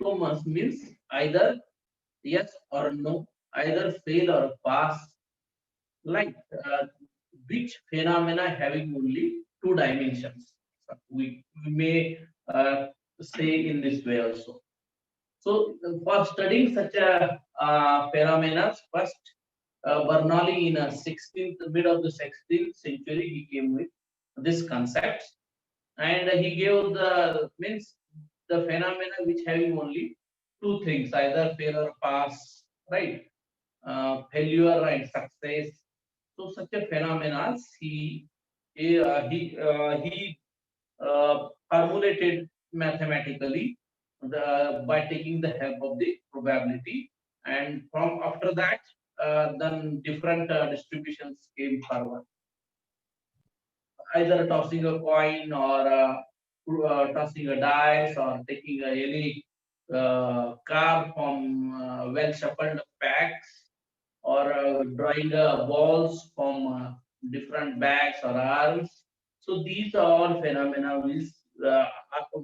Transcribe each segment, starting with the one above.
Autonomous means either yes or no, either fail or pass, like which phenomena having only two dimensions. So we may say in this way also. So for studying such a phenomena, first Bernoulli in a 16th mid of the 16th century he came with this concept, and he gave the means the phenomena which having only two things, either fail or pass, right? Failure and success. So such a phenomena he formulated mathematically by taking the help of the probability, and from after that then different distributions came forward, either tossing a coin or tossing a dice or taking any card from well shuffled packs, or drawing balls from different bags or arms. So these are all phenomena which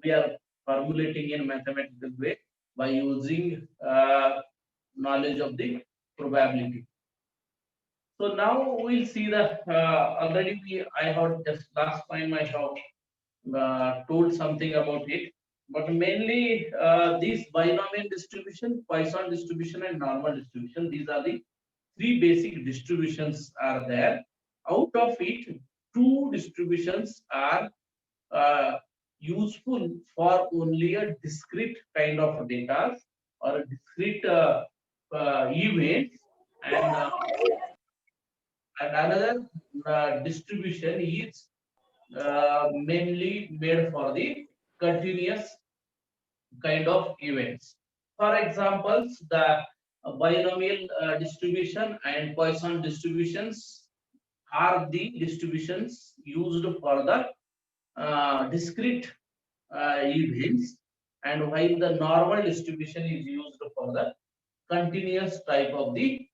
we are formulating in mathematical way by using knowledge of the probability. So now we'll see the already I have just last time I have told something about it, but mainly these binomial distribution, Poisson distribution, and normal distribution. These are the three basic distributions are there. Out of it, two distributions are uh, useful for only a discrete kind of data or a discrete events, and another distribution is mainly made for the continuous kind of events. For examples, the binomial distribution and Poisson distributions are the distributions used for the discrete events, and while the normal distribution is used for the continuous type of the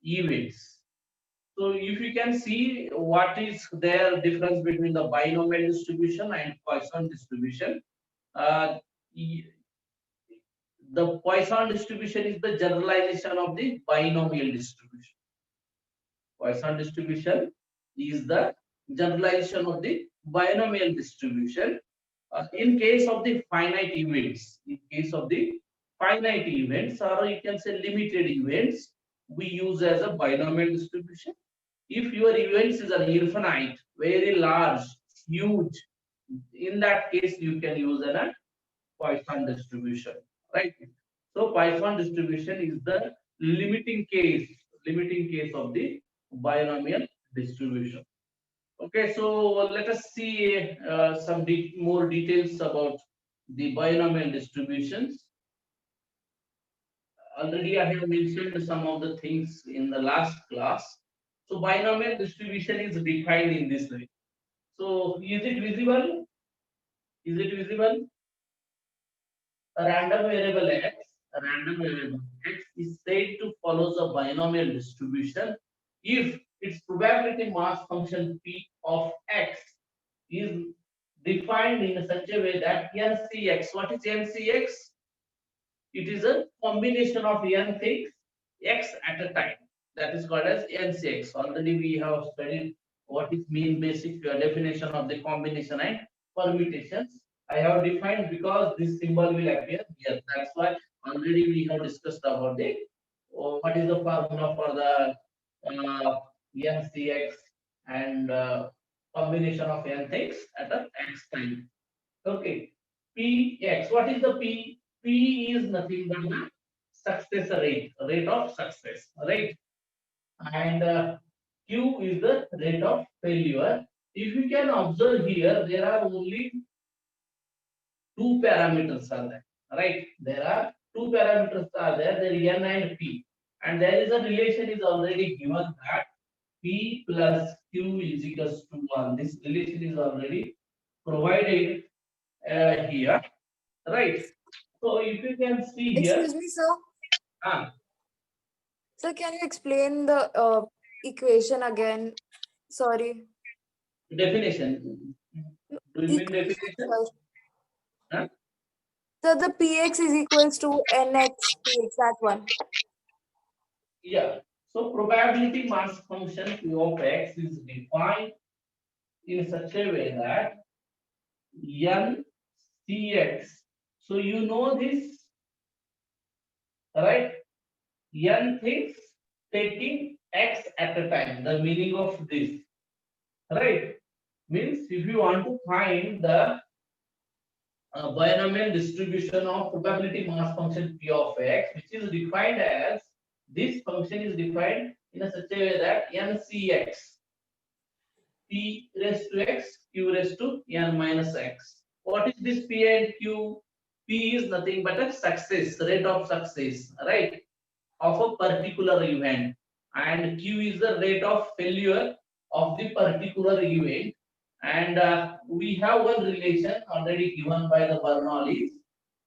events. So if you can see what is their difference between the binomial distribution and Poisson distribution. Uh, the Poisson distribution is the generalization of the binomial distribution. Poisson distribution is the generalization of the binomial distribution. In case of the finite events, or you can say limited events, we use as a binomial distribution. If your events is an infinite, very large, huge, in that case you can use a Poisson distribution, right? So Poisson distribution is the limiting case of the binomial distribution. Okay, so let us see some more details about the binomial distributions. Already I have mentioned some of the things in the last class. So binomial distribution is defined in this way. So is it visible? Is it visible? A random variable x is said to follow the binomial distribution if its probability mass function p of x is defined in such a way that ncx. What is ncx? It is a combination of n things x at a time. That is called as ncx. Already we have studied what is mean basic definition of the combination and permutations. I have defined because this symbol will appear here. That's why already we have discussed about the what is the formula for the ncx and combination of n things at a x time. Okay. Px. What is the P? P is nothing but the success rate of success, right? And Q is the rate of failure. If you can observe here, there are only two parameters are there, right? There are two parameters are there. There is N and P, and there is a relation is already given that P plus Q is equals to 1. This relation is already provided here, right? So if you can see here, Excuse me, sir. ah, Sir, can you explain the equation again? Sorry. definition. Do you mean Equation, definition? sir. Huh? So the px is equals to nx px, that one. Yeah. So probability mass function P of x is defined in such a way that n cx. So you know this, right? N things taking x at a time. The meaning of this, right? Means if you want to find the binomial distribution of probability mass function P of x, which is defined as, this function is defined in a such a way that ncx, p raised to x, q raised to n minus x. What is this p and q? P is nothing but a success, rate of success, right, of a particular event, and q is the rate of failure of the particular event. And we have one relation already given by the Bernoulli: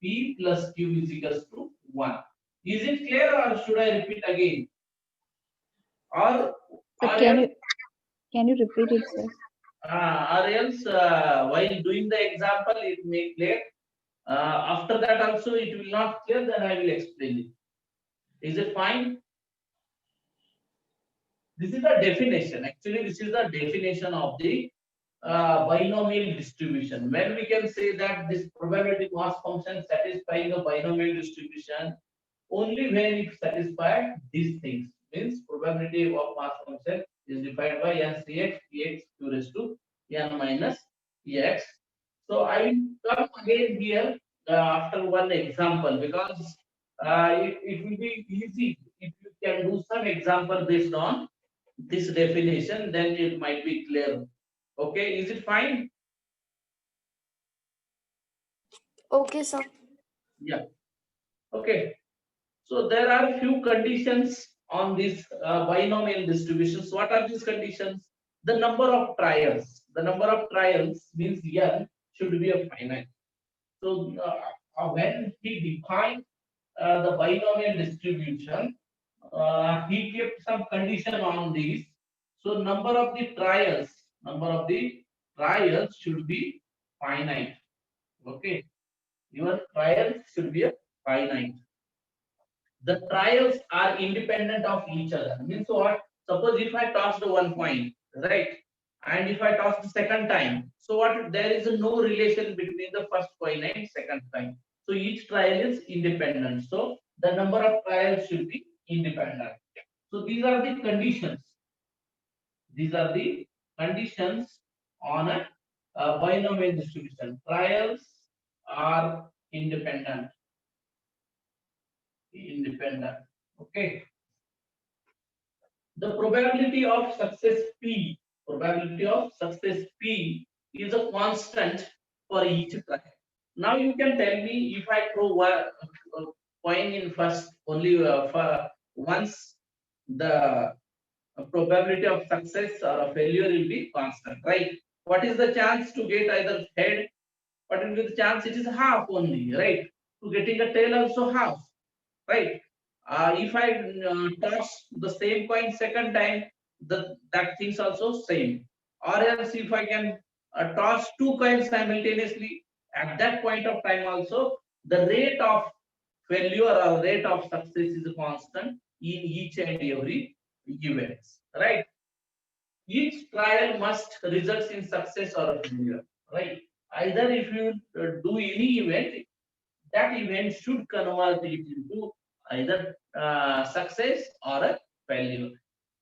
p plus q is equals to 1. Is it clear, or should I repeat again? So Or can you repeat it, sir? or else while doing the example it may clear. After that also it will not clear, then I will explain it. Is it fine? This is the definition. Actually, this is the definition of the binomial distribution. When we can say that this probability mass function satisfying a binomial distribution, only when it satisfies these things. Means probability of mass function is defined by ncx px q raised to n minus ex. So I will come again here after one example, because it will be easy if you can do some example based on this definition, then it might be clear. Okay, is it fine? Okay, sir. Yeah. Okay. So there are few conditions on this binomial distributions. What are these conditions? The number of trials. The number of trials means n should be a finite. So when he defined the binomial distribution, he kept some condition on this. So number of the trials should be finite. Okay, your trials should be a finite. The trials are independent of each other. Means what? Suppose if I toss the one coin, right, and if I toss the second time, so what? There is no relation between the first coin and second coin. So each trial is independent. So the number of trials should be independent. So these are the conditions. These are the conditions on a binomial distribution. Trials are independent. Independent. Okay. The probability of success P is a constant for each trial. Now you can tell me, if I throw one coin in first only for once, the probability of success or a failure will be constant, right? What is the chance to get either head? What will be the chance? It is half only, right? To getting a tail also half, right? If I toss the same coin second time, that thing's also same. Or else if I can toss two coins simultaneously, at that point of time also, the rate of failure or rate of success is constant in each and every events, right? Each trial must result in success or failure, right? Either if you do any event, that event should convert it into either success or a failure.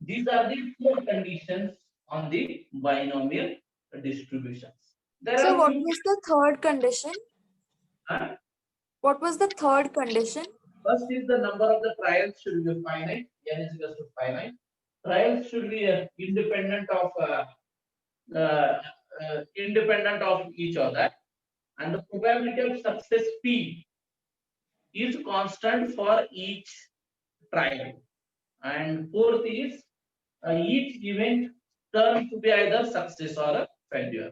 These are the four conditions on the binomial distributions. There So are what few. was the third condition? uh, What was the third condition? First is the number of the trials should be finite. N is equal to finite. Trials should be uh, independent of each other, and the probability of success P is constant for each trial. And fourth is each event turns to be either success or a failure.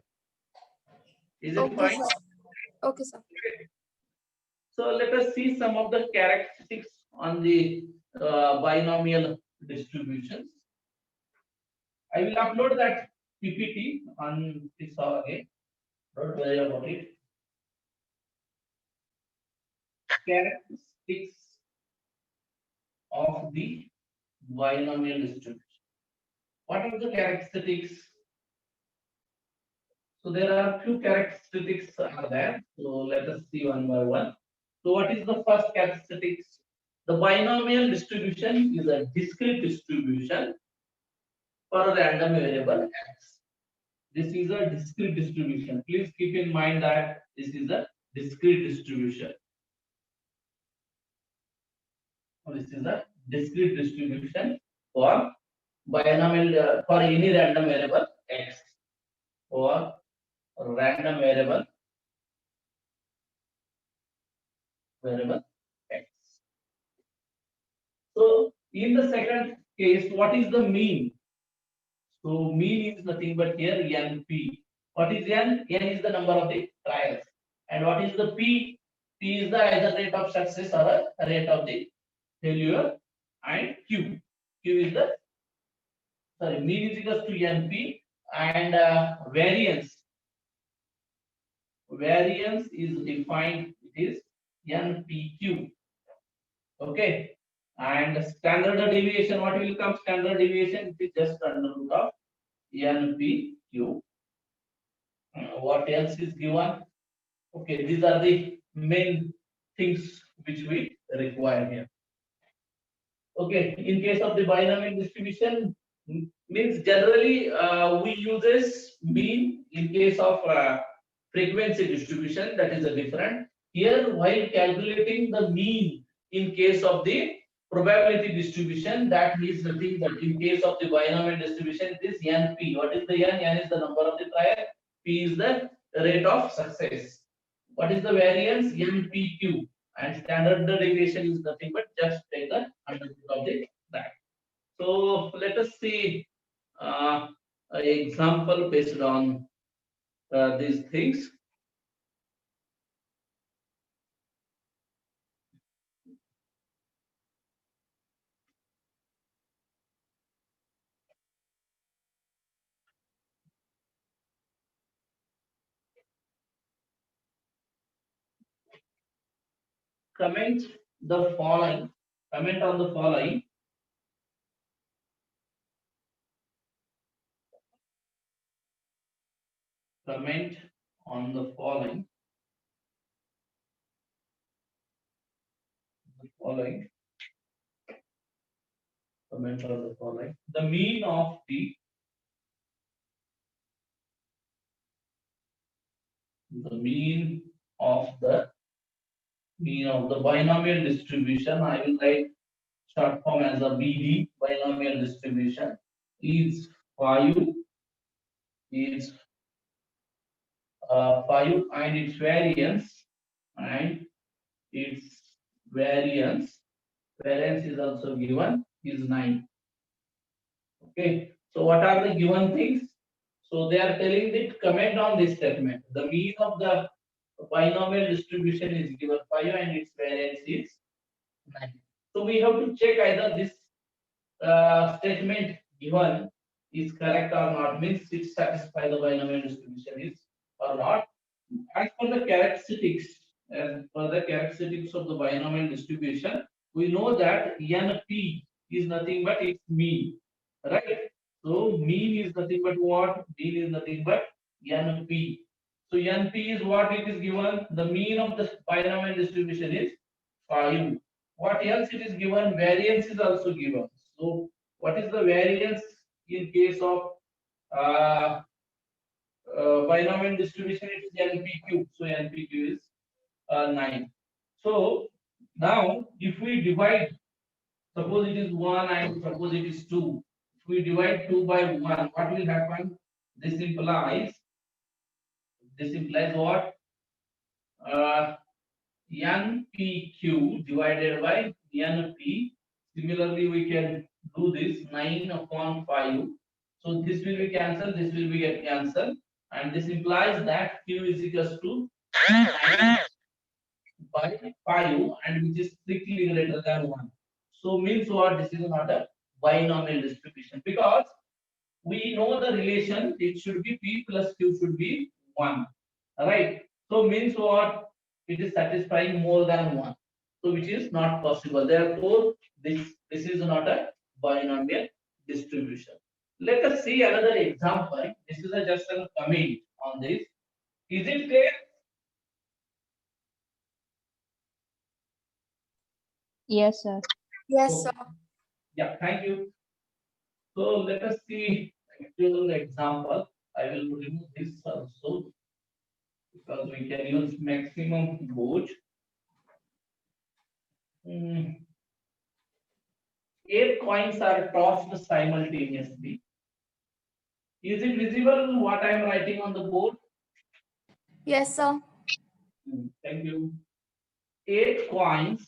Is it Okay, fine? sir. Okay, sir. So let us see some of the characteristics on the binomial distributions. I will upload that PPT on this again. Don't worry about it. characteristics of the binomial distribution. What are the characteristics? So there are few characteristics are there. So let us see one by one. So what is the first characteristics? The binomial distribution is a discrete distribution for a random variable x. This is a discrete distribution. Please keep in mind that this is a discrete distribution. This is a discrete distribution for binomial for any random variable x, or random variable x. So in the second case, what is the mean? So mean is nothing but here NP. What is N? N is the number of the trials. And what is the P? P is the either rate of success or a rate of the failure. And Q. Q is the, sorry, mean is equals to NP, and variance. Variance is defined, it is NPQ. Okay. And standard deviation, what will come? Standard deviation, it is just under root of NPQ. What else is given? Okay, these are the main things which we require here. Okay, in case of the binomial distribution, means generally we uses mean. In case of frequency distribution, that is a different. Here, while calculating the mean in case of the probability distribution, that means nothing but in case of the binomial distribution, it is NP. What is the N? N is the number of the trial. P is the rate of success. What is the variance? NPQ. And standard deviation is nothing but just take the under root of the that. So let us see an example based on these things. Comment the following. Comment on the following. Comment on the following. Comment on the following. The mean of the mean of the binomial distribution. I will write short form as a BD, binomial distribution, is 5, is 5, and its variance, variance is also given, is 9. Okay, so what are the given things? So they are telling that comment on this statement. The mean of the binomial distribution is given 5 and its variance is 9. So we have to check either this statement given is correct or not, means it satisfies the binomial distribution is or not. As for the characteristics, of the binomial distribution, we know that NP is nothing but its mean, right? So mean is nothing but what? Mean is nothing but NP. So NP is what it is given. The mean of the binomial distribution is 5. What else it is given? Variance is also given. So what is the variance in case of binomial distribution? It is NPQ. So NPQ is 9. So now if we divide, suppose it is 1 and suppose it is 2. If we divide 2 by 1, what will happen? This implies what? NPQ divided by NP. Similarly, we can do this 9 upon 5. So this will be cancelled, this will be get cancelled, and this implies that Q is equals to 9 by 5, and which is strictly greater than 1. So means what? This is not a binomial distribution, because we know the relation. It should be P plus Q should be 1, right? So means what? It is satisfying more than 1. So which is not possible. Therefore, this is not a binomial distribution. Let us see another example. This is just a comment on this. Is it clear? Yes, sir. Yes, Okay. sir. Yeah, thank you. So let us see actual example. I will remove this also because we can use maximum both. 8 coins are tossed simultaneously. Is it visible what I am writing on the board? Yes, sir. Thank you. 8 coins.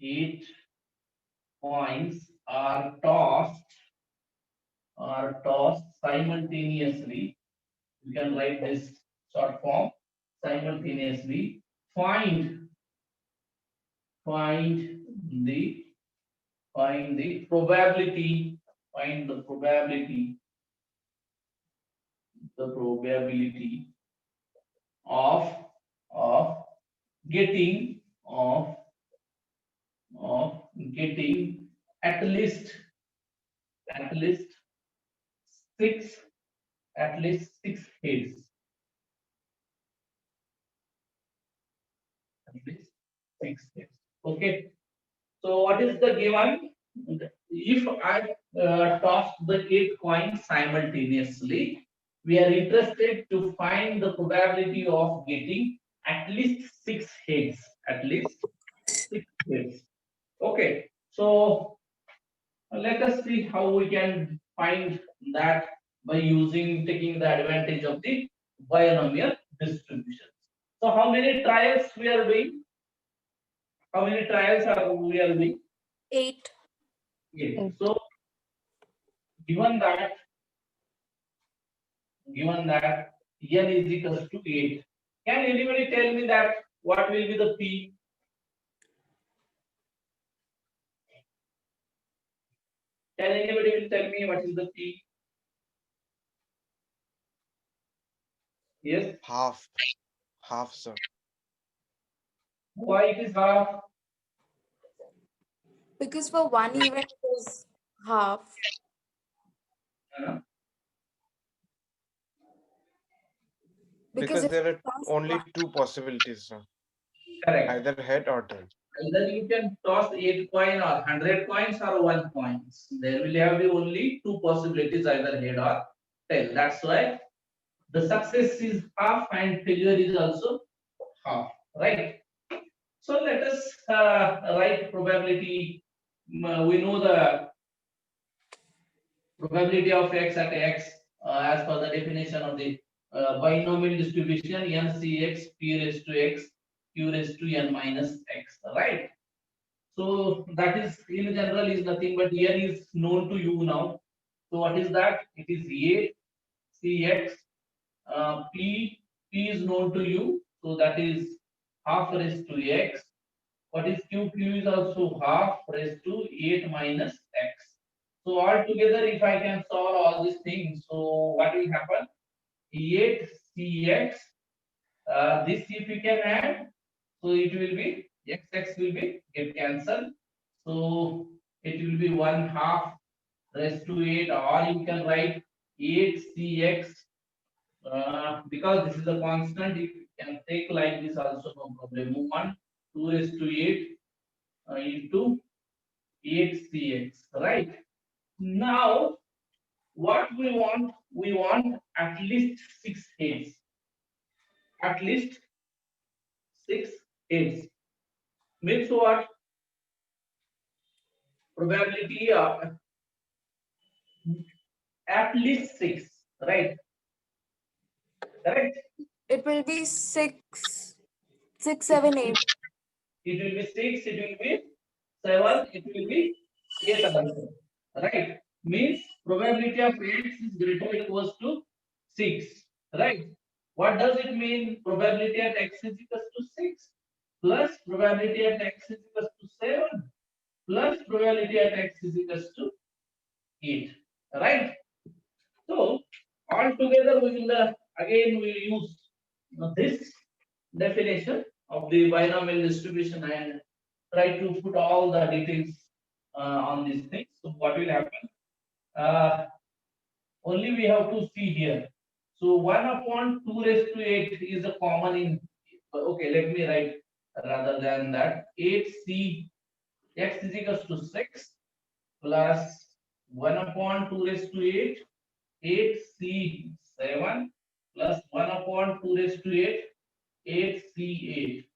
8 coins are tossed simultaneously. You can write this short form simultaneously. Find the probability. Find the probability of of getting getting at least at least six heads. At least 6 heads. Okay. So what is the given? If I toss the 8 coins simultaneously, we are interested to find the probability of getting at least 6 heads. At least 6 heads. Okay. So let us see how we can find that by taking the advantage of the binomial distribution. So how many trials we are doing? How many trials are we are doing? 8. 8. 8. So given that n is equals to 8, can anybody tell me that what will be the p? Can anybody will tell me what is the p? Yes. Half, sir. Why it is half? Because for one event it is half. Uh, Because Because if there you are toss only one, 2 possibilities, sir. Correct. Either head or tail. Either you can toss 8 coin or 100 coins or 1 coins. There will have be only 2 possibilities, either head or tail. That's why the success is half and failure is also half, right? So let us write probability. We know the probability of x at x as per the definition of the binomial distribution ncx p raised to x q raised to n minus x, right? So that is in general is nothing but n is known to you now. So what is that? It is 8 cx p is known to you. So that is half raised to x. What is q? Q is also half raised to 8 minus x. So altogether, if I can solve all these things, so what will happen? 8 cx. This if you can add, so it will be x will be get cancelled. So it will be 1 half raised to 8, or you can write 8 cx because this is a constant. You can take like this also, no problem. 1 2 raised to 8 into 8 cx, right? Now what we want at least 6 heads. At least 6 heads means what? Probability of at least 6, right? Correct. it will be 6, 6, 7, 8. It will be 6, it will be 7, it will be 8 also, right? Means probability of x is greater or equals to 6, right? What does it mean? Probability at x is equals to 6 plus probability at x is equals to 7 plus probability at x is equals to 8, right? So all together we will again we will use this definition of the binomial distribution and try to put all the details on these things. So what will happen? Only we have to see here. So 1 upon 2 raised to 8 is a common in. Okay, let me write rather than that. 8c x is equals to 6 plus 1 upon 2 raised to 8, 8c 7 plus 1 upon 2 raised to 8, 8c8.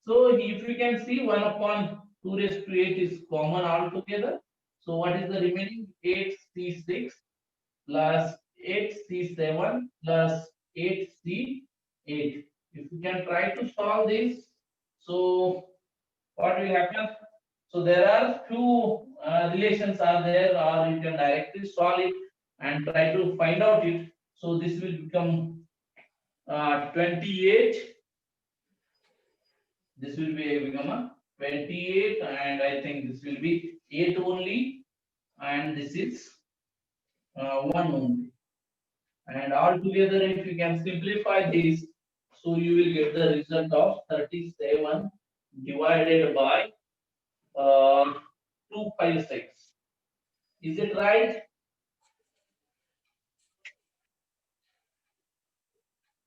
So if you can see 1 upon 2 raised to 8 is common altogether. So what is the remaining? 8c6 plus 8c7 plus 8c8. If you can try to solve this, so what will happen? So there are few relations are there, or you can directly solve it and try to find out it. So this will become 28. This will become a 28, and I think this will be 8 only, and this is 1 only. And all together, if you can simplify this, so you will get the result of 37 divided by 256. Is it right?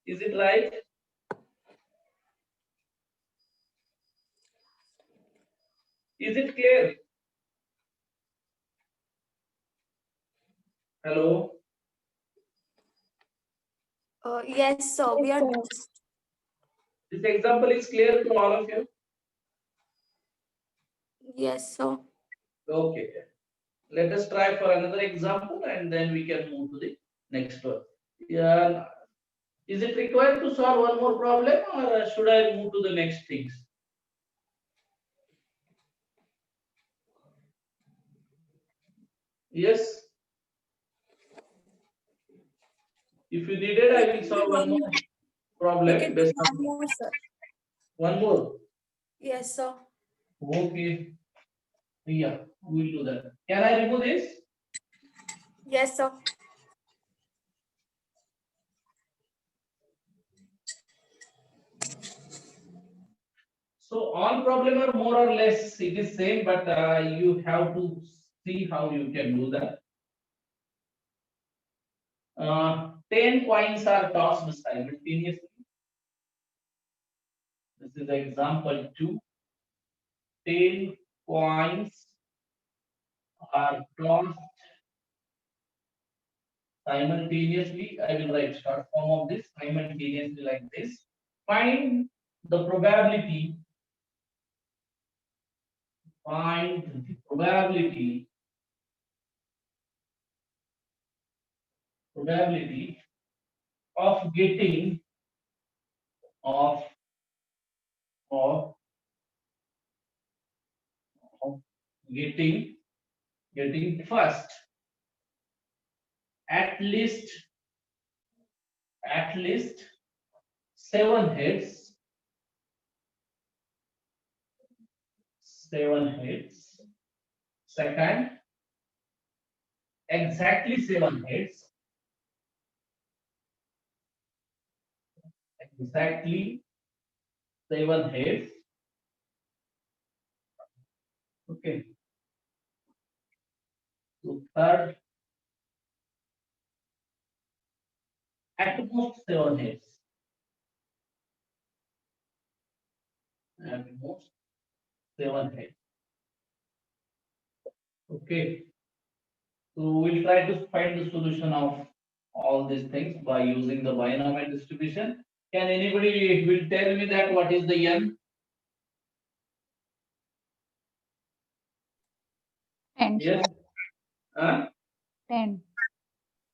Is it right? Is it clear? Hello? Yes, sir. We are just. This example is clear to all of you? Yes, sir. Okay. Let us try for another example and then we can move to the next one. Yeah. Is it required to solve one more problem, or should I move to the next things? Yes. If you needed, I will solve one more We problem can do based one on more, sir. one more. Yes, sir. Okay. Yeah, we will do that. Can I remove this? Yes, sir. So all problem are more or less it is same, but you have to see how you can do that. 10 coins are tossed simultaneously. This is example 2. 10 coins are tossed simultaneously. I will write short form of this simultaneously like this. Find the probability. Find the probability of getting of of, of getting first at least 7 heads. 7 heads. Second, exactly 7 heads. Exactly 7 heads. Okay. So third, at most 7 heads. At most 7 heads. Okay. So we'll try to find the solution of all these things by using the binomial distribution. Can anybody will tell me that what is the n? 10, sir. Yes. 10.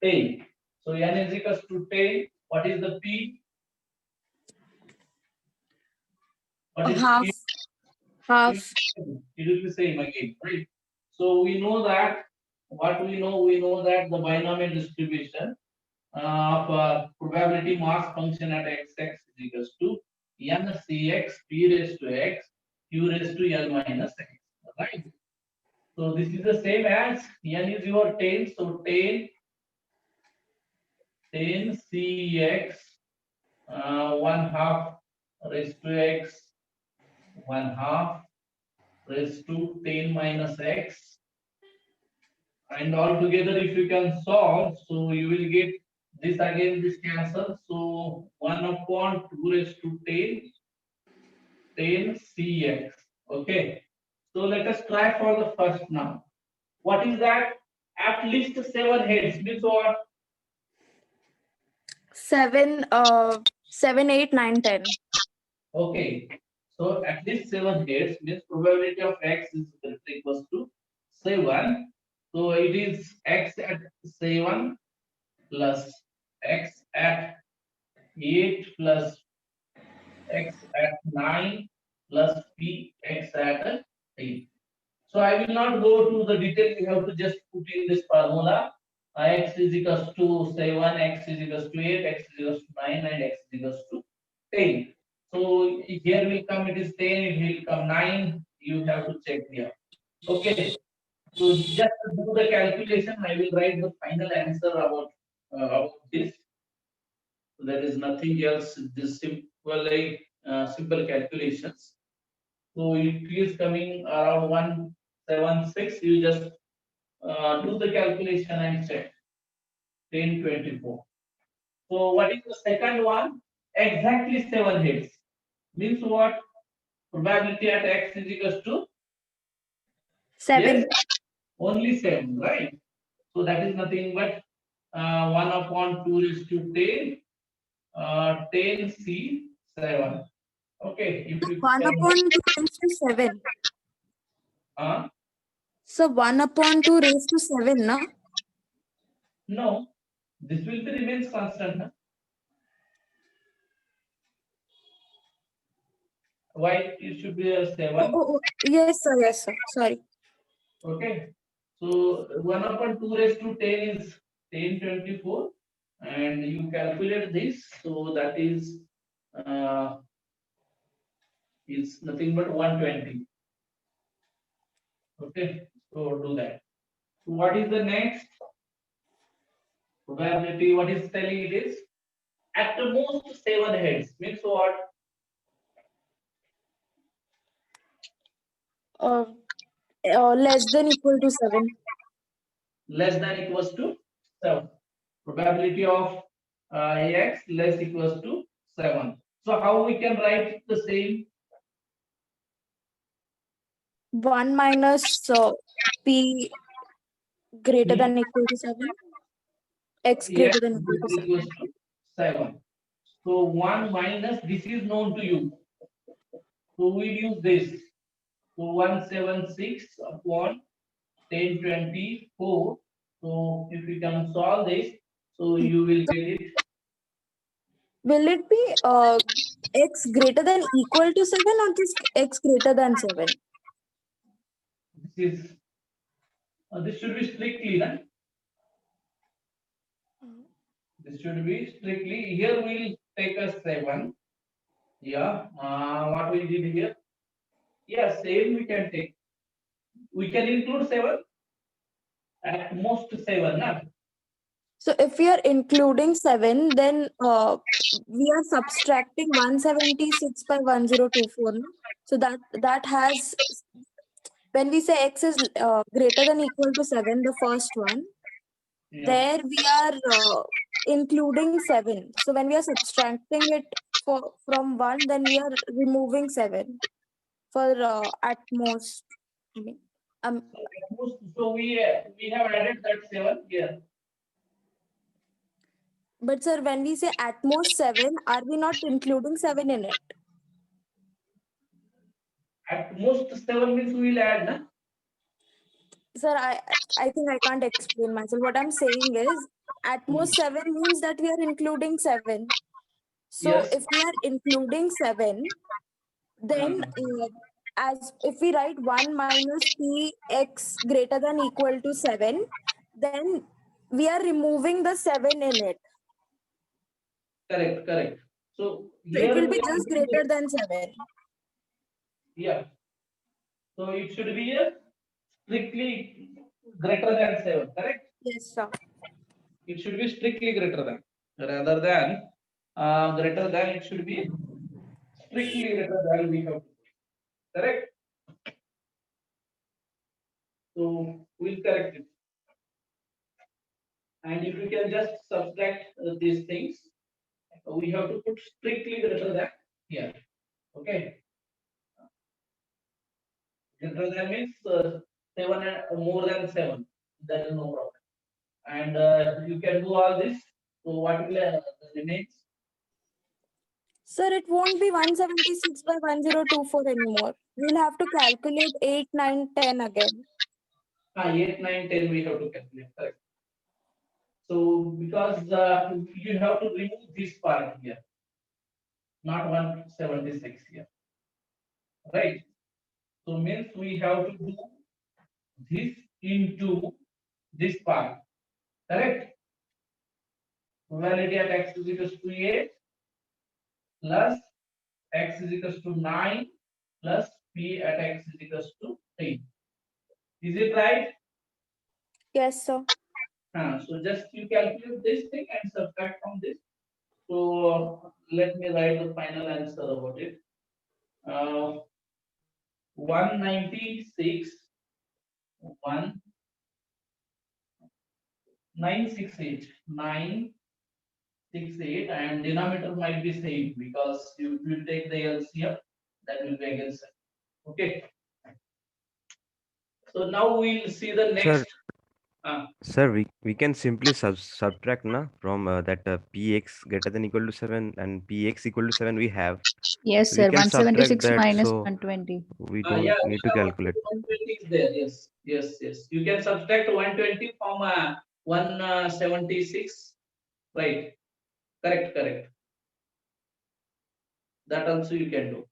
10. So n is equals to 10. What is the p? What is Half. p? Half. It will be same again, right? So we know that what we know that the binomial distribution of probability mass function at xx is equals to n cx p raised to x q raised to n minus x, right? So this is the same as n is your 10, so 10 cx 1/2 raised to x 1/2 raised to 10 minus x, and all together if you can solve, so you will get this again, this cancel, so 1/2 raised to 10 cx. Okay, so let us try for the first now. What is that? At least 7 heads means what? 7, 7, 8, 9, 10. Okay, so at least 7 heads means probability of x is equals to 7. So it is x at 7 plus x at 8 plus x at 9 plus p x at 8. So I will not go to the detail. You have to just put in this formula. X is equals to 7, x is equals to 8, x is equals to 9, and x is equals to 10. So here will come, it is 10, it will come 9. You have to check here. Okay. So just to do the calculation, I will write the final answer about this. So there is nothing else. This simple calculations. So it is coming around 176. You just do the calculation and check. 1024. So what is the second one? Exactly 7 hits. Means what? Probability at x is equals to 7. yes, only 7, right? So that is nothing but 1/2 raised to 10, 10 c 7. Okay, if you 1 can, upon 2 raised to 7. uh, So 1 upon 2 raised to 7, no? no, this will be remains constant. Huh? Why it should be a 7? Yes, sir. Yes, sir. Sorry. Okay, so 1/2 raised to 10 is 1024, and you calculate this, so that is nothing but 120. Okay, so do that. So what is the next probability? What is telling it is at the most 7 heads means what? Uh, less than equal to 7. Less than equals to 7. Probability of x less equals to 7. So how we can write the same? 1 minus p greater than equal to 7. X Yes, greater than equal to this 7. equals to 7. So 1 minus, this is known to you. So we use this. So 176 upon 1024. So if we can solve this, so you will get it. Will it be x greater than equal to 7 or just x greater than 7? This should be strictly, right? This should be strictly. Here we'll take a 7. Yeah. What we did here? Yeah, same we can take. We can include 7. At most 7, na? So if we are including 7, then we are subtracting 176 by 1024. No? So that has, when we say x is greater than equal to 7, the first one, Yeah. there we are including 7. So when we are subtracting it from 1, then we are removing 7 for at most. I mean, So we have added that 7 here. but sir, when we say at most 7, are we not including 7 in it? At most 7 means we will add, na? Sir, I think I can't explain myself. What I'm saying is, at most 7 means that we are including 7. So Yes. if we are including 7, then as if we write 1 minus p x greater than equal to 7, then we are removing the 7 in it. Correct, correct. So So it here will we be are just doing greater this. than 7. Yeah. So it should be a strictly greater than 7, correct? Yes, sir. It should be strictly greater than, rather than greater than, it should be strictly greater than we have to put. Correct? So we'll correct it. And if you can just subtract these things, we have to put strictly greater than here. Okay. Greater than means 7 and more than 7. There is no problem. And you can do all this. So what will remains? Sir, it won't be 176 by 1024 anymore. We'll have to calculate 8, 9, 10 again. 8, 9, 10 we have to calculate. Correct. So because you have to remove this part here, not 176 here. Right. So means we have to do this into this part. Correct. Probability at x is equals to 8 plus x is equals to 9 plus p at x is equals to 3. Is it right? Yes, sir. So just you calculate this thing and subtract from this. So let me write the final answer about it. 196 968 and denominator might be same because you will take the LCM, that will be against it. Okay. So now we'll see the next. Sir, we can simply subtract from that px greater than equal to 7 and px equal to 7 we have. Yes, So sir. we can subtract 176 that, minus so 120. we don't Yeah, need to calculate. 120 is there. Yes. You can subtract 120 from 176. Right. Correct. That also you can do.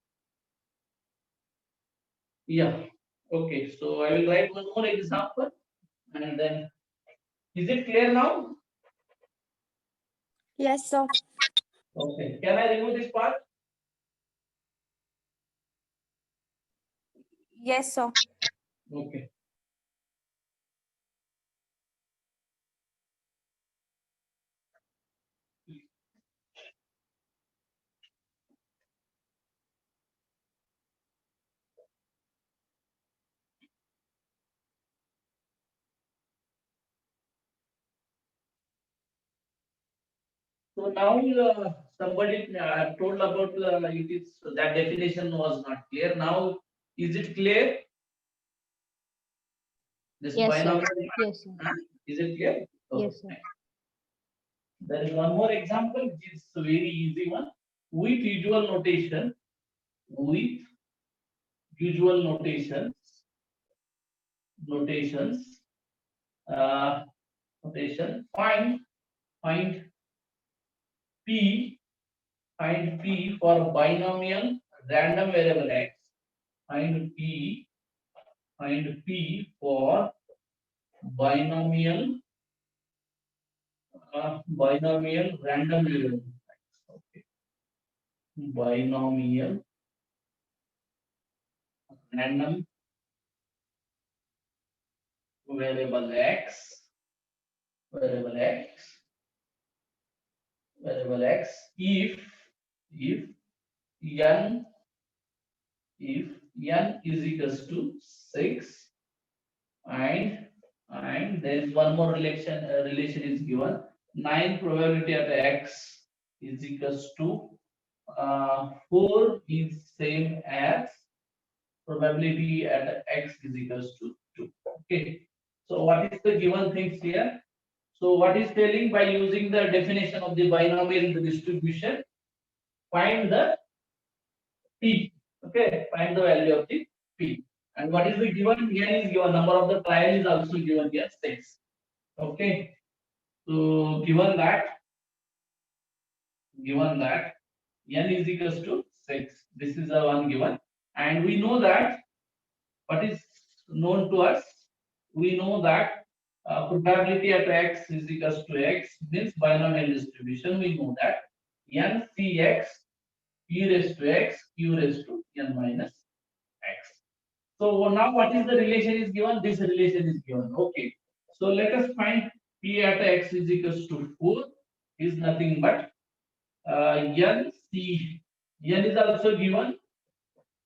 Yeah. Okay. So I will write one more example, and then is it clear now? Yes, sir. Okay. Can I remove this part? Yes, sir. Okay. So now somebody told about it is that definition was not clear. Now is it clear? This Yes, sir. binomial. Yes, sir. Is it clear? Yes, sir. Okay. There is one more example which is a very easy one with usual notation. With usual notations. Find P for binomial random variable x. Find P for binomial random variable x. Okay. Binomial random variable x if n is equals to 6 and there is one more relation is given. 9 probability at x is equals to 4 is same as probability at x is equals to 2. Okay. So what is the given things here? So what is telling by using the definition of the binomial distribution, find the p. Okay, find the value of the p. And what is the given? N is given. Number of the trial is also given here 6. Okay. So given that n is equals to 6. This is the one given, and we know that what is known to us. We know that probability at x is equals to x means binomial distribution. We know that n cx e raised to x q raised to n minus x. So now what is the relation is given? This relation is given. Okay. So let us find p at x is equals to 4 is nothing but n c N is also given.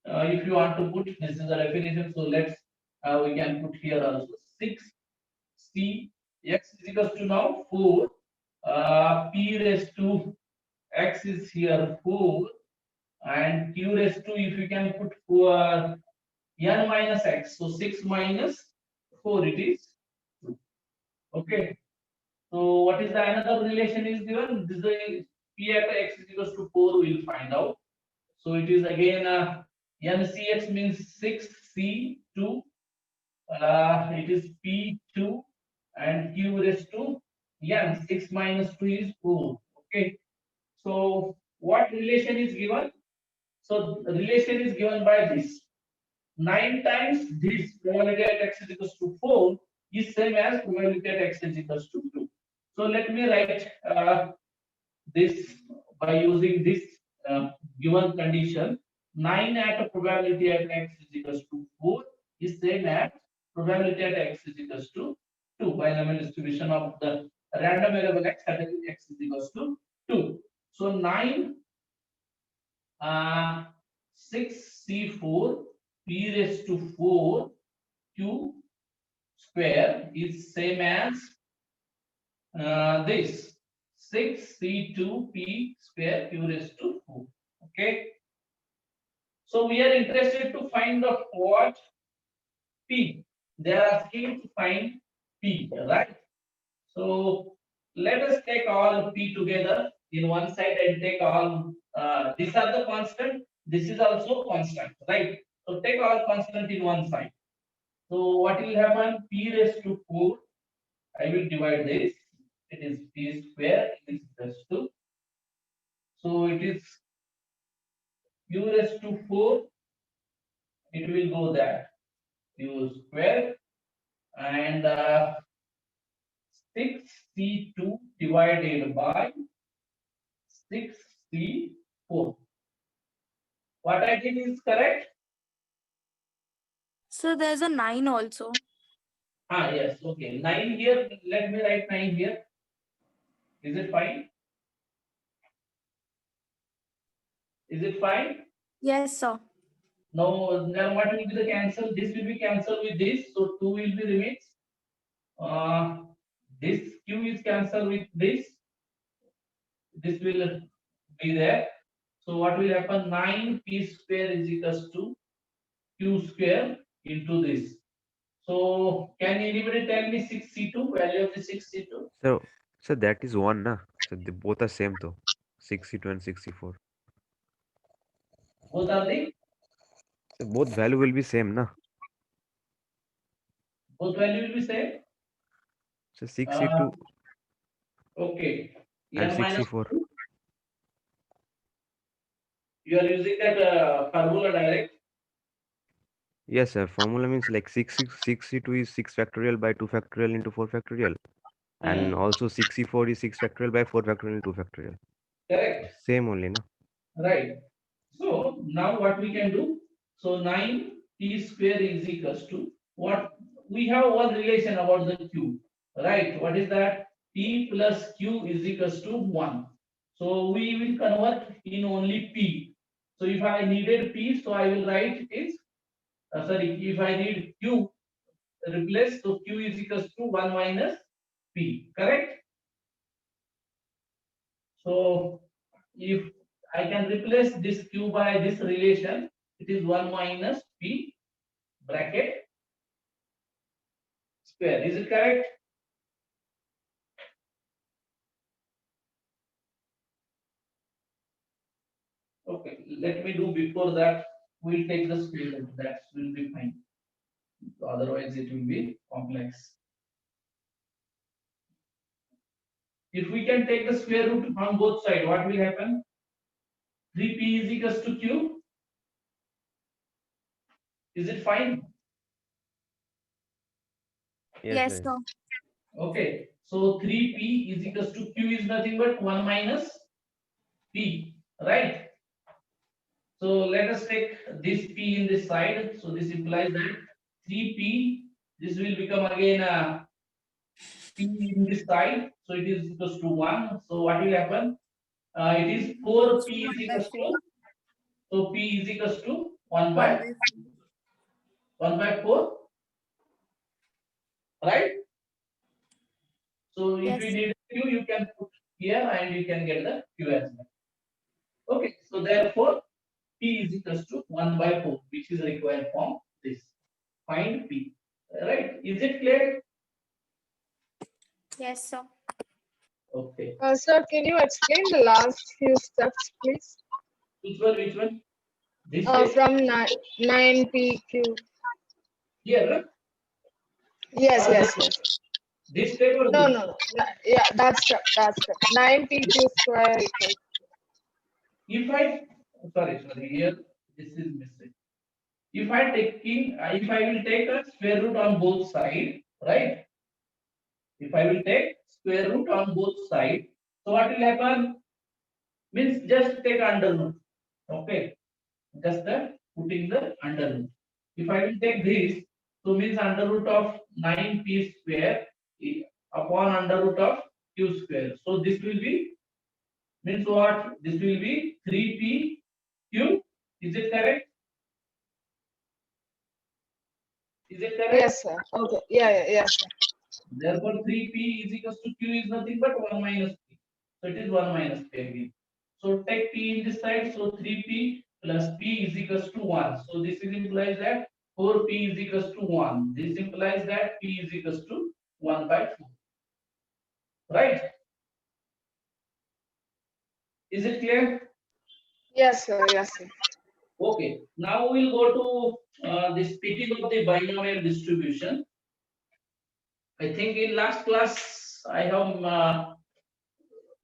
If you want to put, this is the definition. So let's we can put here also 6c x is equals to now 4. P raised to x is here 4, and q raised to, if you can put 4 n minus x, so 6 minus 4 it is 2. Okay. So what is the another relation is given? This is p at x is equals to 4. We'll find out. So it is again NCX means 6C2. It is P2 and Q raised to N. 6 minus 2 is 4. Okay. So what relation is given? So the relation is given by this. 9 times this probability at x is equals to 4 is same as probability at x is equals to 2. So let me write this by using this given condition. 9 at a probability at x is equals to 4 is same as probability at x is equals to 2, binomial distribution of the random variable x at x is equals to 2. So 9 6c4 p raised to 4 q square is same as this 6c2p square q raised to 4. Okay. So we are interested to find the what p. They are asking to find p, right? So let us take all p together in one side and take all. These are the constant. This is also constant, right? So take all constant in one side. So what will happen? P raised to 4. I will divide this. It is p square. It is raised to. So it is q raised to 4. It will go that q square and 6c2 divided by 6c4. What I did is correct. So there's a 9 also. Yes, okay. 9 here. Let me write 9 here. Is it fine? Is it fine? Yes, sir. Now what will be the cancel? This will be cancelled with this, so 2 will be remains. This q is cancelled with this. This will be there. So what will happen? 9p square is equals to q square into this. So can anybody tell me 6c2, value of the 6c2? So that is 1, na? So they both are same though. 62 and 64. Both are the So both value will be same, na? both value will be same. So 62 Okay. and N minus 64. 2. You are using that formula direct. Yes, sir. Formula means like 62 is 6 factorial by 2 factorial into 4 factorial. And also 64 is 6 factorial by 4 factorial into 2 factorial. Correct. Same only, na? Right. So now what we can do? So 9p square is equals to what? We have one relation about the q, right? What is that? P plus q is equals to 1. So we will convert in only p. So if I needed p, so I will write is sorry, if I need q, replace, so q is equals to 1 minus p, correct? So if I can replace this q by this relation, it is 1 minus p bracket square. Is it correct? Okay, let me do before that. We'll take the square root. That will be fine. Otherwise, it will be complex. If we can take the square root on both sides, what will happen? 3p is equals to q. Is it fine? Yes, Yes. sir. Okay. So 3p is equals to q is nothing but 1 minus p, right? So let us take this p in this side. So this implies that 3p, this will become again p in this side. So it is equals to 1. So what will happen? It is 4p is equals to So P is equals to 1 by 1 by 4, right? So if Yes. you need Q, you can put here and you can get the Q as well. Okay, so therefore P is equals to 1 by 4, which is required from this. Find P. Right? Is it clear? Yes, sir. Okay. Sir, can you explain the last few steps, please? Which one? Which one? This step From 9PQ. here, right? Yes, Or yes, yes. this step or No, this? no, no. Yeah, that's step. 9PQ square equals. If I sorry, here this is missing. If I will take a square root on both sides, right? If I will take square root on both sides, so what will happen? Means just take under root. Okay, just putting the under root. If I will take this, so means under root of 9p square upon under root of q square. So this will be means what? This will be 3p q. Is it correct? Is it correct? Yes, sir. Okay. Yeah, yes, sir. Therefore, 3p is equals to q is nothing but 1 minus p. So it is 1 minus p again. So take p in this side. So 3p plus p is equals to 1. So this is implies that 4p is equals to 1. This implies that p is equals to 1 by 4. Right? Is it clear? Yes, sir. Yes, sir. Okay. Now we'll go to the speaking of the binomial distribution. I think in last class I have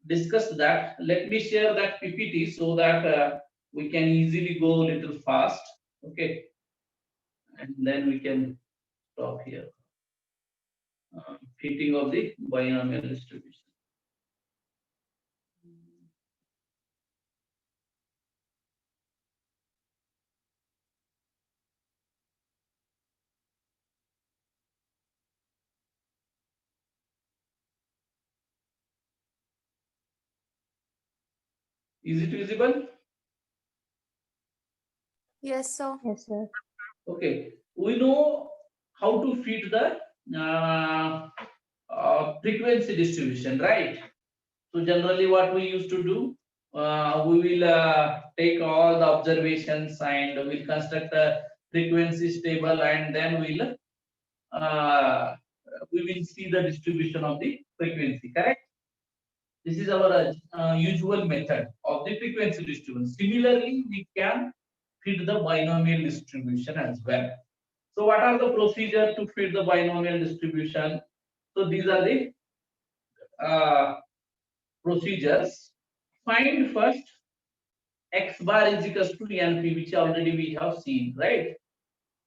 discussed that. Let me share that PPT so that we can easily go a little fast. Okay, and then we can stop here. Fitting of the binomial distribution. Is it visible? Yes, sir. Yes, sir. Okay, we know how to fit the frequency distribution, right? So generally what we used to do, we will take all the observations and we'll construct a frequency table and then we will see the distribution of the frequency, correct? This is our usual method of the frequency distribution. Similarly, we can fit the binomial distribution as well. So what are the procedure to fit the binomial distribution? So these are the uh, procedures. Find first x bar is equals to np, which already we have seen, right?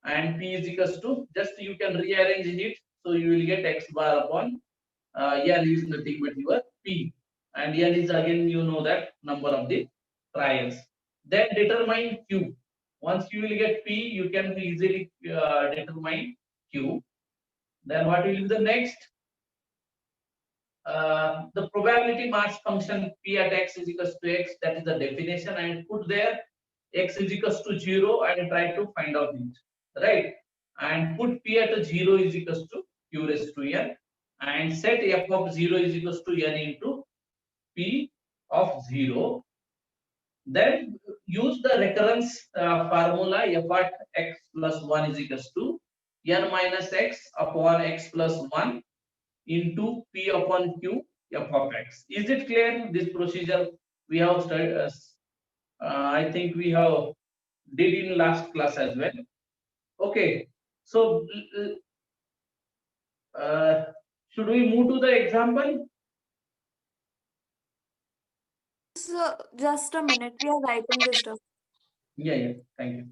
And p is equals to, just you can rearrange it, so you will get x bar upon n is nothing but your p, and n is again you know that number of the trials. Then determine q. Once you will get p, you can easily determine q. Then what will be the next? The probability mass function p at x is equals to x, that is the definition, and put there x is equals to 0 and try to find out it, right? And put p at 0 is equals to q raised to n, and set f of 0 is equals to n into p of 0. Then use the recurrence formula f at x plus 1 is equals to n minus x upon x plus 1 into p upon q f of x. Is it clear? This procedure we have studied. I think we have did in last class as well. Okay, so should we move to the example? So just a minute, we are writing this down. Yeah, thank you.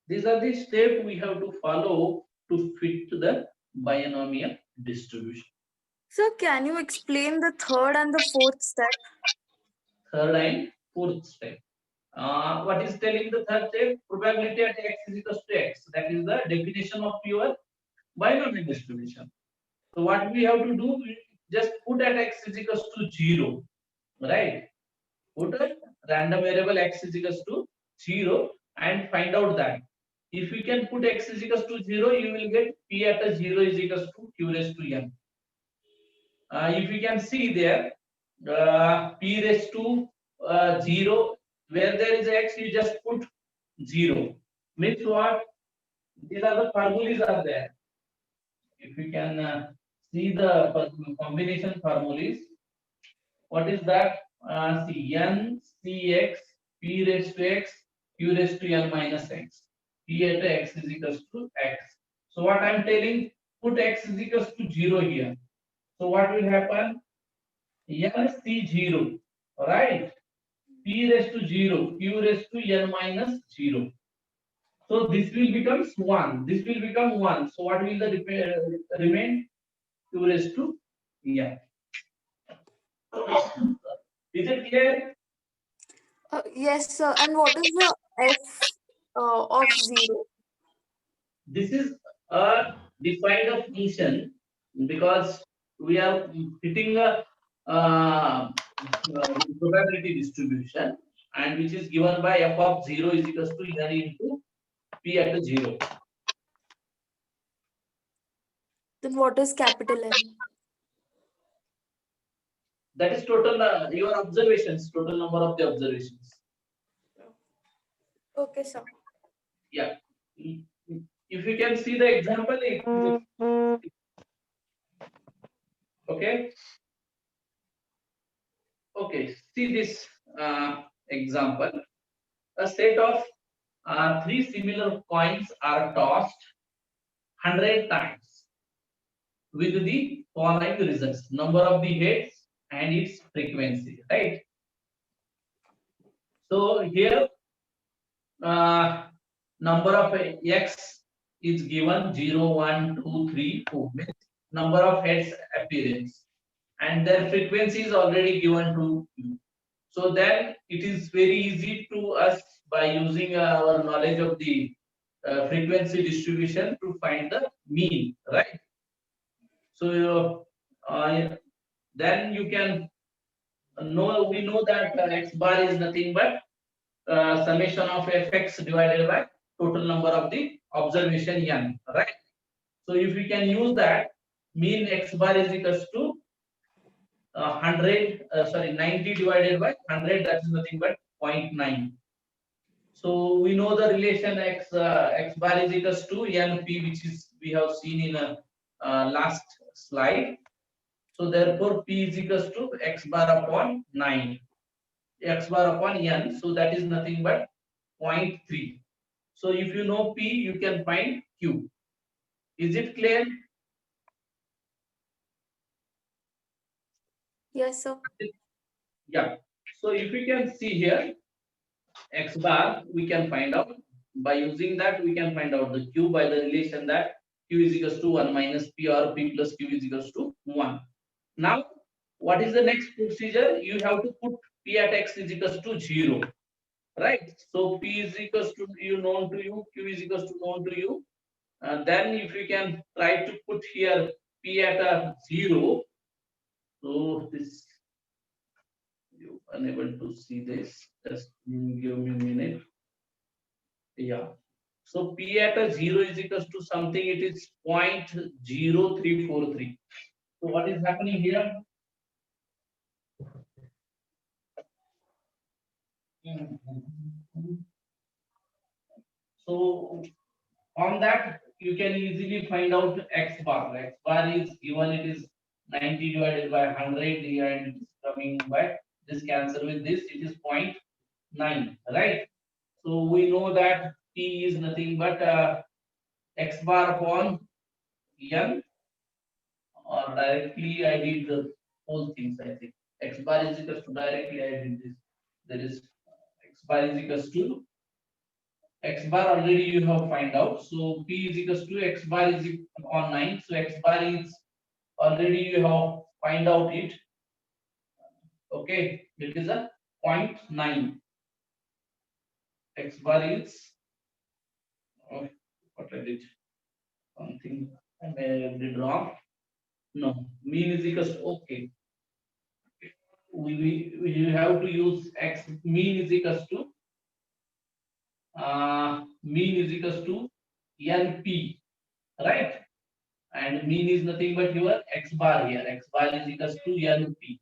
These are the steps we have to follow to fit the binomial distribution. So can you explain the third and the fourth step? Third and fourth step. What is telling the third step? Probability at x is equals to x. That is the definition of your binomial distribution. So what we have to do, we just put at x is equals to 0, right? Put a random variable x is equals to 0 and find out that. If you can put x is equals to 0, you will get p at a 0 is equals to q raised to n. If you can see there, p raised to 0, where there is x, you just put 0. Means what? These are the formulas are there. If you can see the combination formulas, what is that? See n cx p raised to x q raised to n minus x. P at x is equals to x. So what I am telling, put x is equals to 0 here. So what will happen? N c 0, right? P raised to 0, q raised to n minus 0. So this will become 1. This will become 1. So what will the remain? Q raised to n. Is it clear? Yes, sir. And what is the f of 0? This is a defined function because we are fitting a probability distribution, and which is given by f of 0 is equals to n into p at 0. Then what is capital N? That is total your observations, total number of the observations. Okay, sir. Yeah. If you can see the example, okay. Okay, see this example. A set of 3 similar coins are tossed 100 times with the following results: number of the heads and its frequency, right? So here number of x is given 0, 1, 2, 3, 4. Number of heads appearance, and their frequency is already given to you. So then it is very easy to us by using our knowledge of the frequency distribution to find the mean, right? So then you can know, we know that x bar is nothing but summation of fx divided by total number of the observation n, right? So if we can use that, mean x bar is equals to 90 divided by 100, that is nothing but 0.9. So we know the relation x bar is equals to np, which is we have seen in a last slide. So therefore p is equals to x bar upon 9, x bar upon n. So that is nothing but 0.3. So if you know p, you can find q. Is it clear? Yes, sir. Yeah. So if you can see here, x bar we can find out by using that. We can find out the q by the relation that q is equals to 1 minus p, or p plus q is equals to 1. Now what is the next procedure? You have to put p at x is equals to 0, right? So p is equals to you known to you, q is equals to known to you. Then if you can try to put here p at a 0, so this you unable to see this, just give me a minute. Yeah, so p at a 0 is equals to something, it is 0.0343. So what is happening here? So on that you can easily find out x bar. X bar is given, it is 90 divided by 100 here, and it is coming by this cancel with this, it is 0.9, right? So we know that p is nothing but x bar upon n, or directly I did the whole things. I think x bar is equals to, directly I did this. There is x bar is equals to x bar already you have find out. So p is equals to x bar is on 9. So x bar is already you have find out it. Okay, it is a 0.9. X bar is, oh, what I did, something I did wrong. No, mean is equals to, okay. We have to use x, mean is equals to NP, right? And mean is nothing but your x bar here. X bar is equals to NP.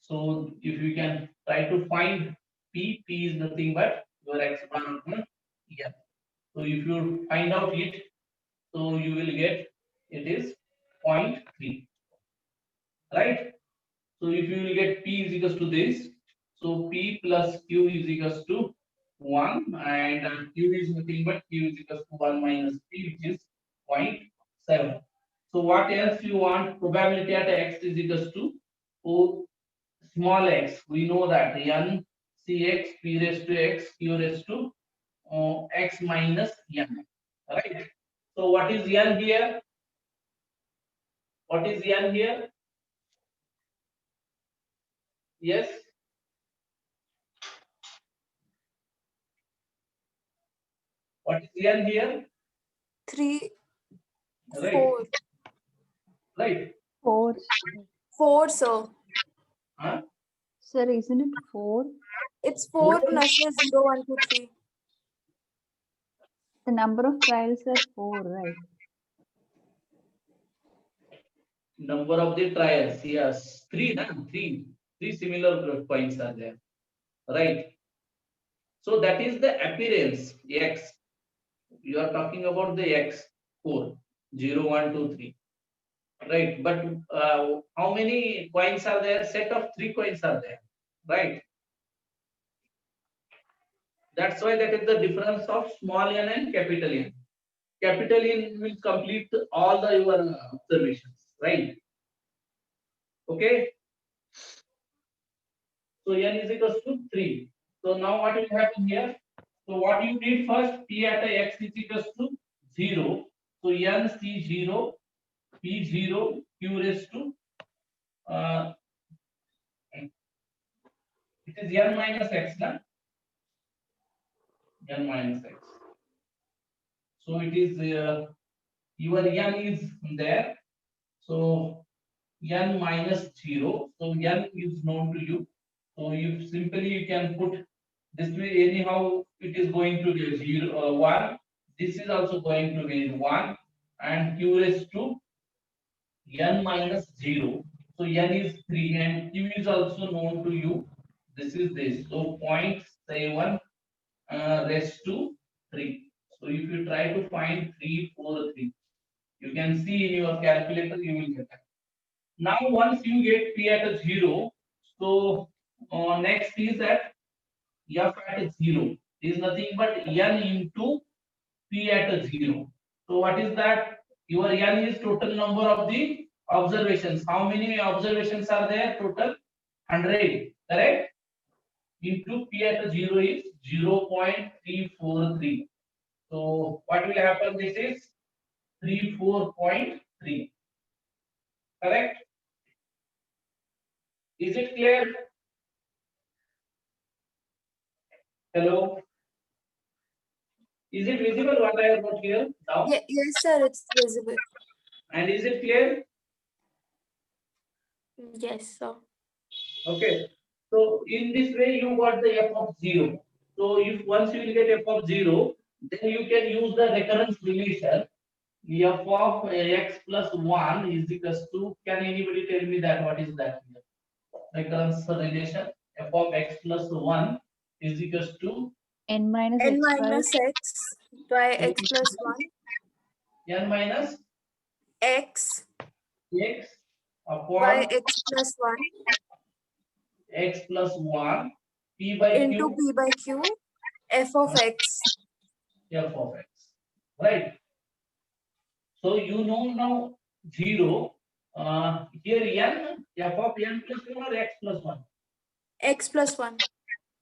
So if you can try to find P is nothing but your x bar upon N. So if you find out it, so you will get it is 0.3, right? So if you will get P is equals to this, so P plus Q is equals to 1, and Q is nothing but Q is equals to 1 minus P, which is 0.7. So what else you want? Probability at x is equals to O small x. We know that n cx p raised to x q raised to x minus n, right? So what is n here? What is n here? Yes. What is n here? 3, Right. 4. Right. 4. 4, sir. Huh? Sir, isn't it 4? It's 4, no, sir. 0, 1, 2, 3. The number of trials are 4, right? Number of the trials, yes, 3, na? 3 similar points are there, right? So that is the appearance x. You are talking about the x 4, 0, 1, 2, 3, right? But how many coins are there? Set of 3 coins are there, right? That's why that is the difference of small n and capital N. Capital N will complete all the your observations, right? Okay. So n is equals to 3. So now what will happen here? So what you did first, P at x is equals to 0. So n C0, P0, Q raised to it is n minus x, na? N minus x. So it is your n is there. So n minus 0. So n is known to you. So you simply you can put this way, anyhow it is going to be 0 1. This is also going to be 1, and q raised to n minus 0. So n is 3 and q is also known to you. This is this. So 0.7 raised to 3. So if you try to find 3, 4, 3, you can see in your calculator you will get that. Now once you get p at a 0, so next is that f at 0 is nothing but n into p at a 0. So what is that? Your n is total number of the observations. How many observations are there? Total 100, correct? Into p at a 0 is 0.343. So what will happen? This is 34.3. Correct? Is it clear? Hello? Is it visible what I have got here now? Yes, sir. It's visible. And is it clear? Yes, sir. Okay. So in this way you got the f of 0. So if once you will get f of 0, then you can use the recurrence relation. F of x plus 1 is equals to, can anybody tell me that what is that? Recurrence relation, f of x plus 1 is equals to N minus N x by minus x by x plus 1. n minus X x by upon x plus 1 x plus 1 p by into q p by q f of x. f of x, right? So you know now 0, here n, f of n plus 1 or x plus 1, X plus 1.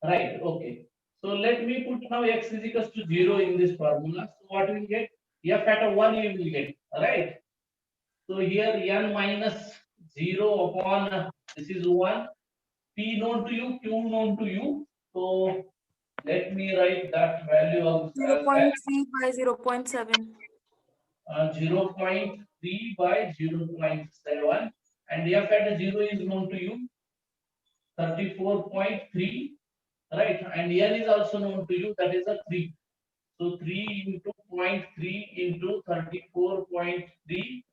right? Okay. So let me put now x is equals to 0 in this formula. So what we get? F at a 1 you will get, right? So here n minus 0 upon this is 1. P known to you, Q known to you. So let me write that value of Zero as point 0.3 by 0.7. 0.3 by 0.7, and f at 0 is known to you, 34.3, right? And n is also known to you, that is a 3. So 3 into 0.3 into 34.3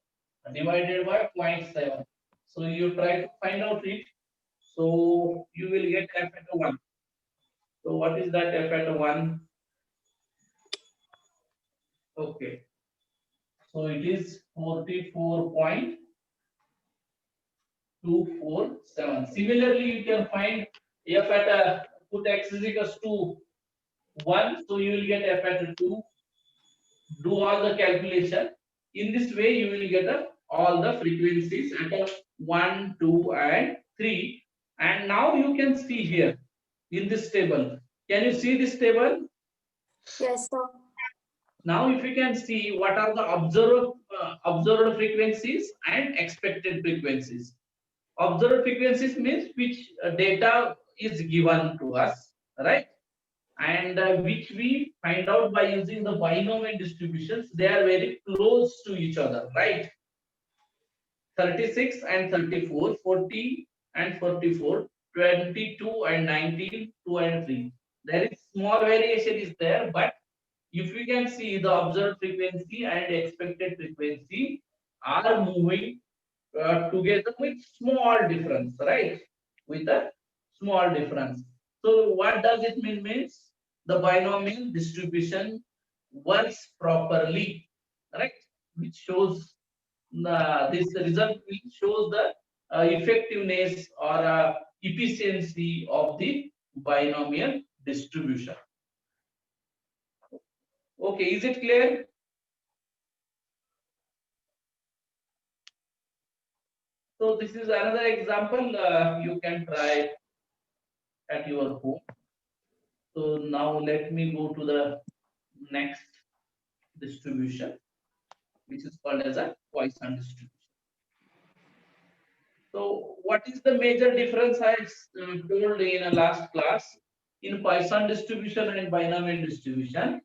divided by 0.7. So you try to find out it. So you will get f at 1. So what is that f at 1? Okay. So it is 44.247. Similarly, you can find f at a put x is equals to 1. So you will get f at 2. Do all the calculation. In this way, you will get all the frequencies at 1, 2, and 3. And now you can see here in this table. Can you see this table? Yes, sir. Now, if you can see what are the observed frequencies and expected frequencies. Observed frequencies means which data is given to us, right? And which we find out by using the binomial distributions. They are very close to each other, right? 36 and 34, 40 and 44, 22 and 19, 2 and 3. There is small variation is there, but if we can see the observed frequency and expected frequency are moving together with small difference, right? With a small difference. So what does it mean? Means the binomial distribution works properly, right? Which shows this result will show the effectiveness or efficiency of the binomial distribution. Okay, is it clear? So this is another example you can try at your home. So now let me go to the next distribution, which is called as a Poisson distribution. So what is the major difference I told in a last class in Poisson distribution and binomial distribution?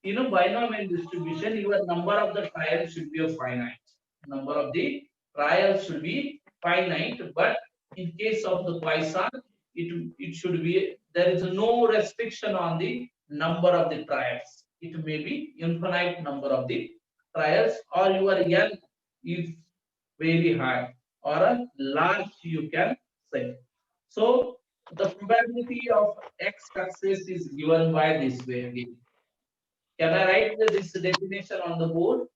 In a binomial distribution, your number of the trials should be a finite. Number of the trials should be finite, but in case of the Poisson, it should be there is no restriction on the number of the trials. It may be infinite number of the trials, or your N is very high or a large, you can say. So the probability of X success is given by this way again. Can I write this definition on the board?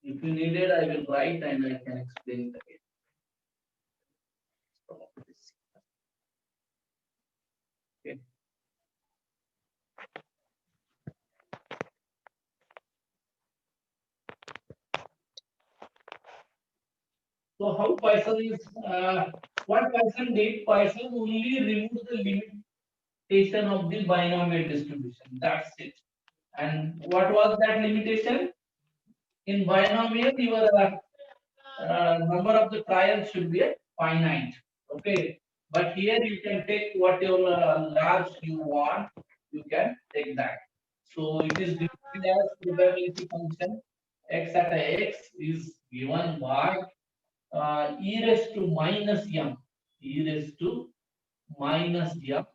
If you need it, I will write and I can explain it again. Okay. So how Poisson is, what Poisson did, Poisson only removed the limitation of the binomial distribution. That's it. And what was that limitation? In binomial, your number of the trials should be a finite. Okay. But here you can take whatever large you want, you can take that. So it is defined as probability function x at x is given by e raised to minus m, e raised to minus m,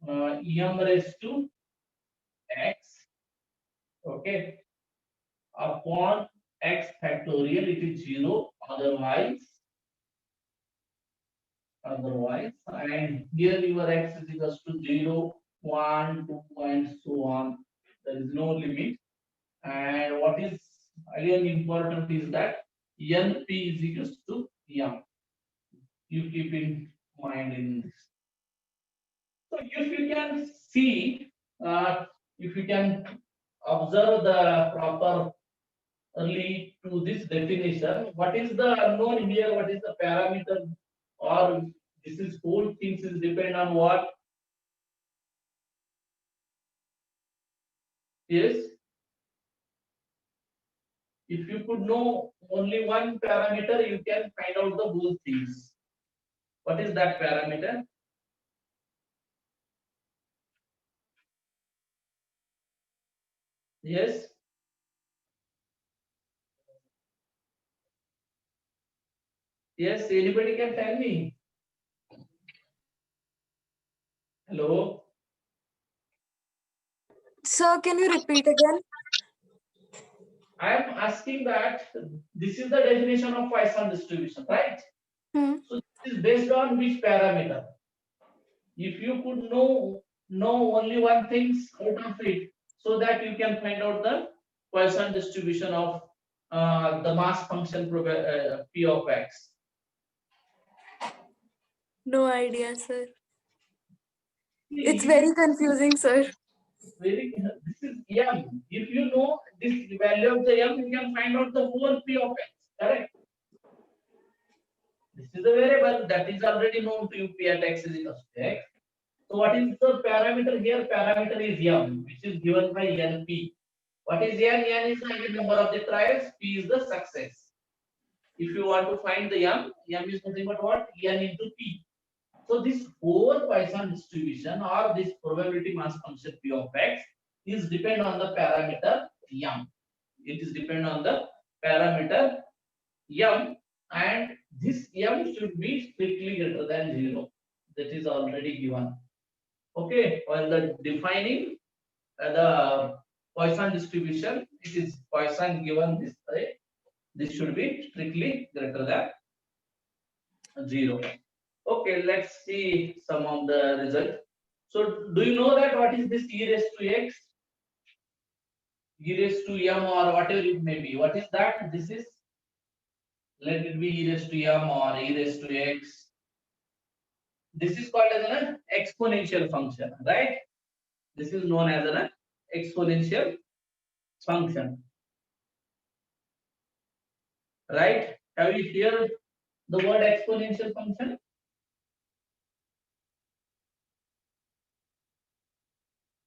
m raised to x, okay, upon x factorial, it is 0, otherwise, and here your x is equals to 0, 1, 2, and so on. There is no limit. And what is again important is that np is equals to m. You keep in mind in this. So if you can see, if you can observe the proper early to this definition, what is the unknown here? What is the parameter? Or this is whole things is depend on what? Yes. If you could know only one parameter, you can find out the whole things. What is that parameter? Yes. Yes, anybody can tell me. Hello. Sir, can you repeat again? I am asking that this is the definition of Poisson distribution, right? Hmm. So this is based on which parameter? If you could know only one thing out of it, so that you can find out the Poisson distribution of the mass function P of x. No idea, sir. It's See, very confusing, sir. this is m. If you know this value of the m, you can find out the whole P of x. Correct? This is a variable that is already known to you. P at x is equal to x. So what is the parameter here? Parameter is m, which is given by np. What is n? N is the number of the trials. P is the success. If you want to find the m is nothing but what? N into p. So this whole Poisson distribution or this probability mass function P of x is depend on the parameter m. It is depend on the parameter m, and this m should be strictly greater than 0. That is already given. Okay, while the defining the Poisson distribution, it is Poisson given this way. This should be strictly greater than 0. Okay, let's see some of the result. So, do you know that what is this e raised to x, e raised to m, or whatever it may be? What is that? This is, let it be e raised to m or e raised to x. This is called as an exponential function, right? This is known as an exponential function, right? Have you heard the word exponential function?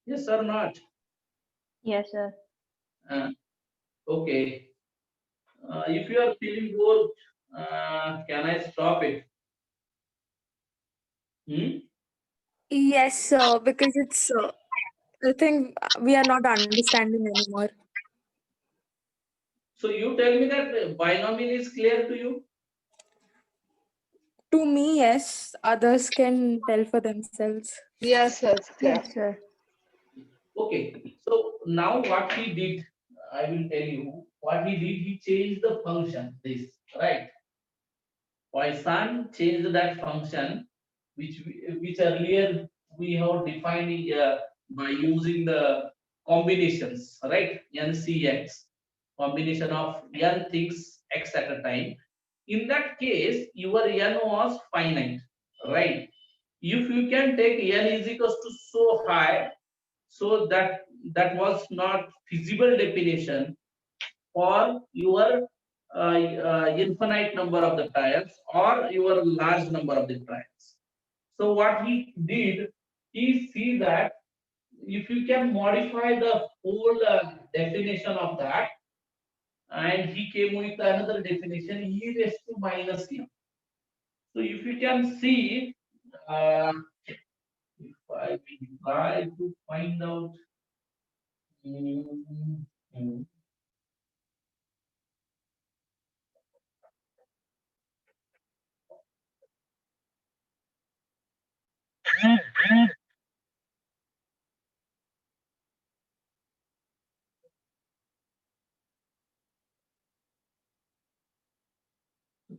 Yes or not? Yes, sir. Okay. If you are feeling bored, can I stop it? Yes, sir, because it's, I think we are not understanding anymore. So you tell me that binomial is clear to you? To me, yes. Others can tell for themselves. Yes, yes, yeah. Yes, sir. Okay. So now what he did, I will tell you what he did. He changed the function. This, right? Poisson changed that function, which earlier we have defined by using the combinations, right? NCX, combination of n things x at a time. In that case, your n was finite, right? If you can take n is equals to so high, so that was not feasible definition for your infinite number of the trials or your large number of the trials. So what he did, he see that if you can modify the whole definition of that, and he came with another definition, e raised to minus m. So if you can see, if I will try to find out.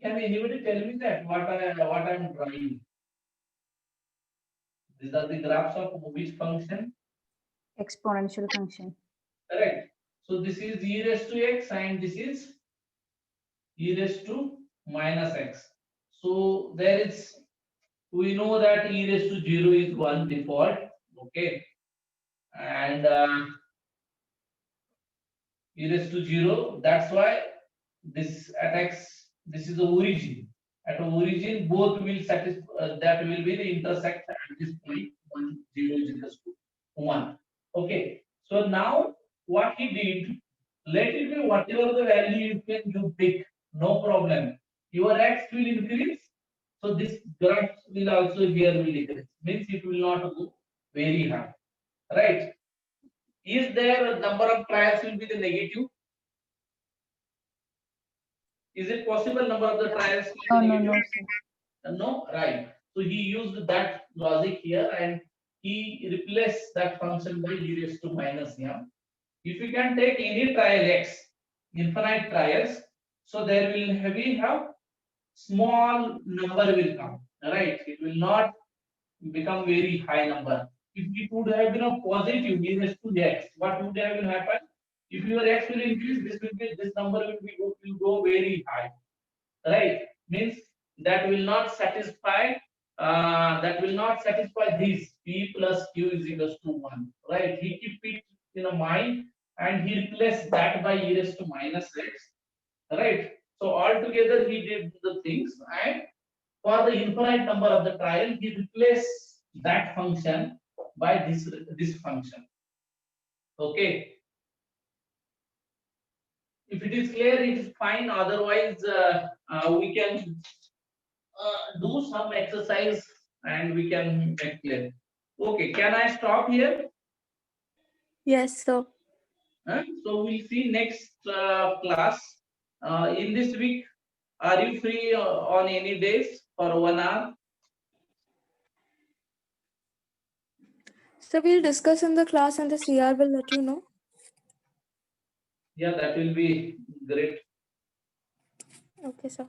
Can anybody tell me that what I'm drawing? These are the graphs of which function? Exponential function. Correct. So this is e raised to x and this is e raised to minus x. So there is, we know that e raised to 0 is 1 default. Okay. And e raised to 0, that's why this at x, this is the origin. At origin, both will satisfy, that will be the intersect at this point, 1, 0 is equals to 1. Okay. So now what he did, let it be whatever the value you pick, no problem. Your x will increase, so this graph will also here will decrease. Means it will not go very high, right? Is there a number of trials will be the negative? Is it possible number of the trials will Oh, be no, negative? no, sir. No, right. So he used that logic here and he replaced that function by e raised to minus m. If you can take any trial x, infinite trials, so there will have small number will come, right? It will not become very high number. If it would have been a positive e raised to x, what would have been happen? If your x will increase, this number will go very high, right? Means that will not satisfy this p plus q is equals to 1, right? He keep it in a mind and he replaced that by e raised to minus x, right? So altogether he did the things, and for the infinite number of the trial he replaced that function by this function. Okay, if it is clear it is fine, otherwise we can do some exercise and we can make clear. Okay, can I stop here? Yes, sir. So we'll see next class. In this week, are you free on any days for 1 hour? So we'll discuss in the class and the CR will let you know. Yeah, that will be great. Okay, sir.